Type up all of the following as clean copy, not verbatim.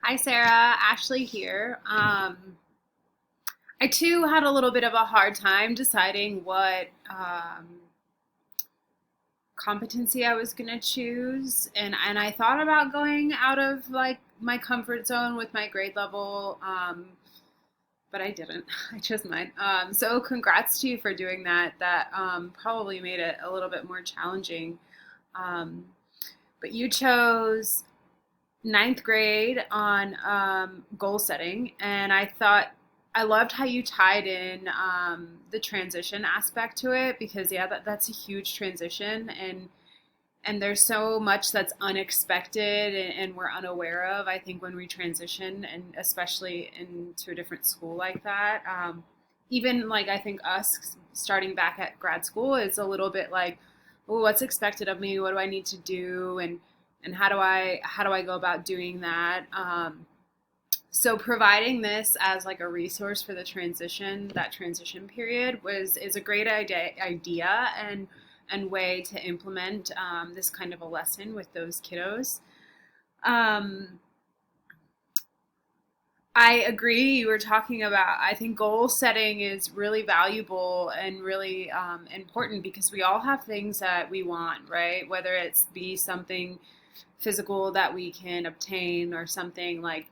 Hi, Sarah. Ashley here. I too had a little bit of a hard time deciding what competency I was going to choose, and I thought about going out of like my comfort zone with my grade level, but I didn't. I chose mine. So congrats to you for doing that. That probably made it a little bit more challenging. Um, but you chose ninth grade on goal setting, and I thought I loved how you tied in the transition aspect to it because yeah, that's a huge transition, and there's so much that's unexpected and we're unaware of. I think when we transition, and especially into a different school like that, even like I think us starting back at grad school is a little bit like, oh, what's expected of me? What do I need to do? And how do I go about doing that? So providing this as like a resource for the transition, that transition period is a great idea and way to implement this kind of a lesson with those kiddos. Um, I agree. You were talking about, I think goal setting is really valuable and really important because we all have things that we want, right? Whether it's be something physical that we can obtain or something like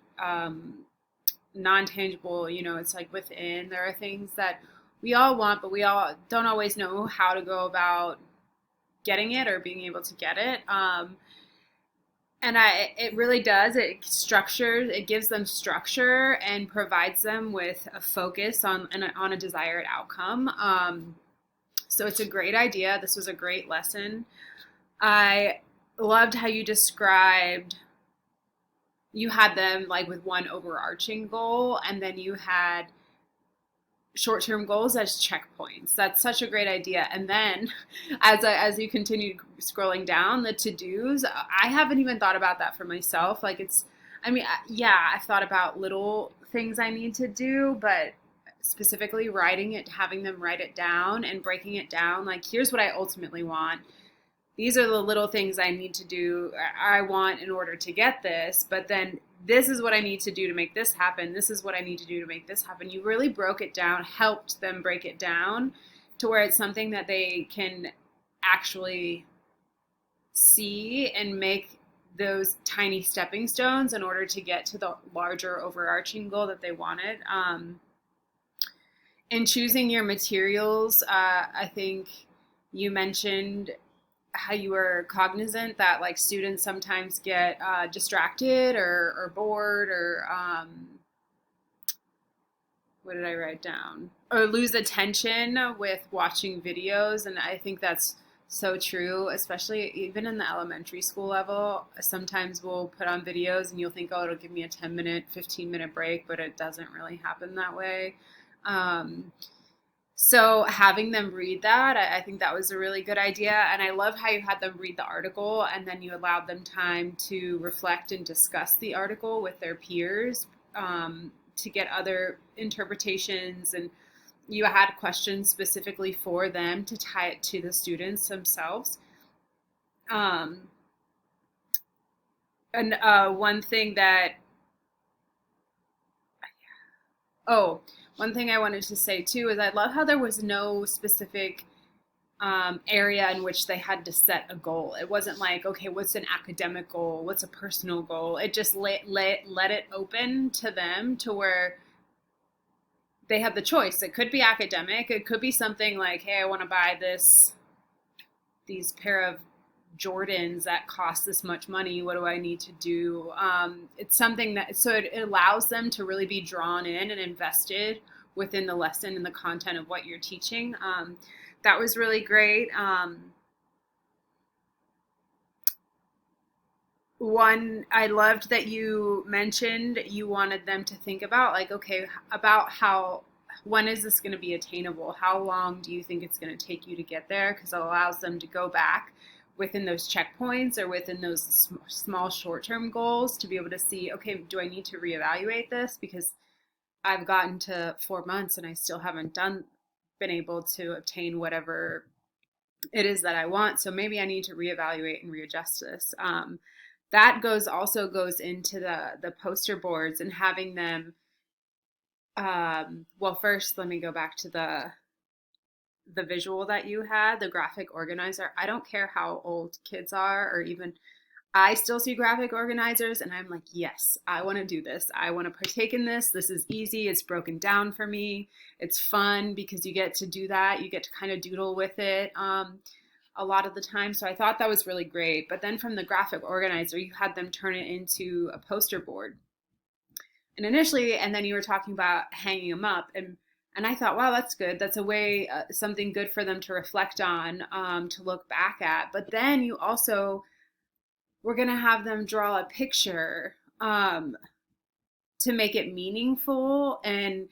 non-tangible, it's like within. There are things that we all want, but we all don't always know how to go about getting it or being able to get it. And it really does. It gives them structure and provides them with a focus on a desired outcome. So it's a great idea. This was a great lesson. I loved how you described you had them like with one overarching goal, and then you had short-term goals as checkpoints. That's such a great idea. And then as you continue scrolling down the to-dos, I haven't even thought about that for myself. Like yeah, I've thought about little things I need to do, but specifically writing it, having them write it down and breaking it down, like here's what I ultimately want. These are the little things I need to do, I want in order to get this, but then this is what I need to do to make this happen. This is what I need to do to make this happen. You really broke it down, helped them break it down to where it's something that they can actually see and make those tiny stepping stones in order to get to the larger overarching goal that they wanted. In choosing your materials, I think you mentioned how you were cognizant that like students sometimes get distracted or bored or what did I write down? Or lose attention with watching videos. And I think that's so true, especially even in the elementary school level. Sometimes we'll put on videos and you'll think, oh, it'll give me a 10-minute, 15-minute break, but it doesn't really happen that way. Um, so having them read that, I think that was a really good idea. And I love how you had them read the article and then you allowed them time to reflect and discuss the article with their peers to get other interpretations. And you had questions specifically for them to tie it to the students themselves. Um, and one thing that, oh, one thing I wanted to say too is I love how there was no specific area in which they had to set a goal. It wasn't like, okay, what's an academic goal? What's a personal goal? It just let it open to them to where they have the choice. It could be academic. It could be something like, hey, I want to buy these pair of Jordans that cost this much money. What do I need to do? It's something that, so it allows them to really be drawn in and invested within the lesson and the content of what you're teaching. That was really great. One, I loved that you mentioned you wanted them to think about, like, okay, about how, when is this going to be attainable? How long do you think it's going to take you to get there? Because it allows them to go back within those checkpoints or within those small short-term goals to be able to see, okay, do I need to reevaluate this? Because I've gotten to 4 months and I still haven't been able to obtain whatever it is that I want. So maybe I need to reevaluate and readjust this. that goes into the poster boards and having them. Well, first, let me go back to the visual that you had, the graphic organizer. I don't care how old kids are, or even I still see graphic organizers and I'm like, yes, I want to do this. I want to partake in this. This is easy. It's broken down for me. It's fun because you get to do that. You get to kind of doodle with it a lot of the time. So I thought that was really great. But then from the graphic organizer, you had them turn it into a poster board. And initially, and then you were talking about hanging them up, and I thought, wow, that's good. That's a way, something good for them to reflect on, to look back at. But then you also, we're gonna have them draw a picture, to make it meaningful, and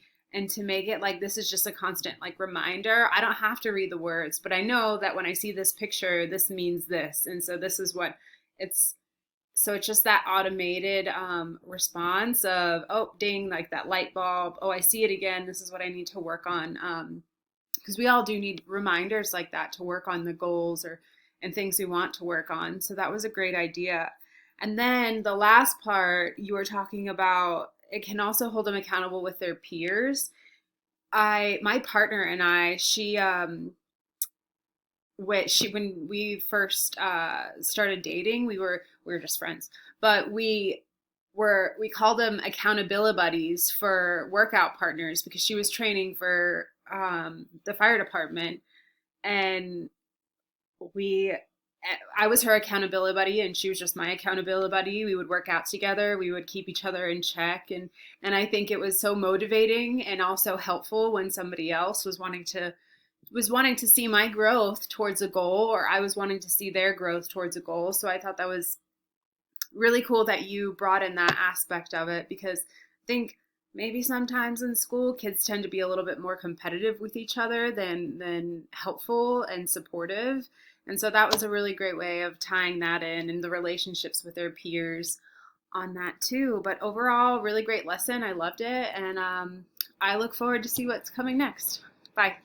to make it like this is just a constant like reminder. I don't have to read the words, but I know that when I see this picture, this means this, and so this is what it's. So it's just that automated response of, oh, ding, like that light bulb. Oh, I see it again. This is what I need to work on. Because we all do need reminders like that to work on the goals or and things we want to work on. So that was a great idea. And then the last part you were talking about, it can also hold them accountable with their peers. My partner and I, when we first started dating, we were just friends, but we called them accountability buddies for workout partners because she was training for the fire department, and we I was her accountability buddy and she was just my accountability buddy. We would work out together. We would keep each other in check. And I think it was so motivating and also helpful when somebody else was wanting to see my growth towards a goal, or I was wanting to see their growth towards a goal. So I thought that was really cool that you brought in that aspect of it, because I think maybe sometimes in school kids tend to be a little bit more competitive with each other than helpful and supportive. And so that was a really great way of tying that in and the relationships with their peers on that too. But overall, really great lesson. I loved it, and I look forward to see what's coming next. Bye.